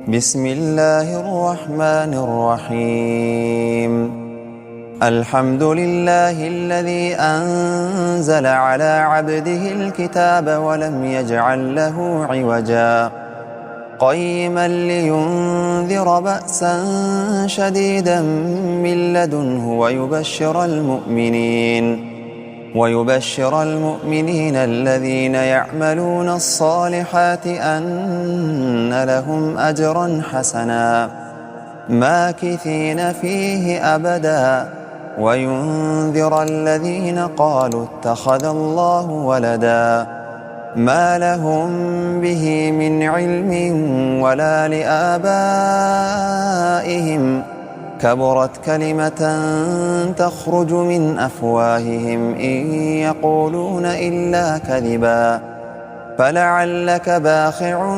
بسم الله الرحمن الرحيم. الحمد لله الذي أنزل على عبده الكتاب ولم يجعل له عوجا قيما لينذر بأسا شديدا من لدنه ويبشر المؤمنين الذين يعملون الصالحات أن لهم أجرا حسنا ماكثين فيه أبدا وينذر الذين قالوا اتخذ الله ولدا ما لهم به من علم ولا لآبائهم كبرت كلمة تخرج من أفواههم إن يقولون إلا كذبا فلعلك باخع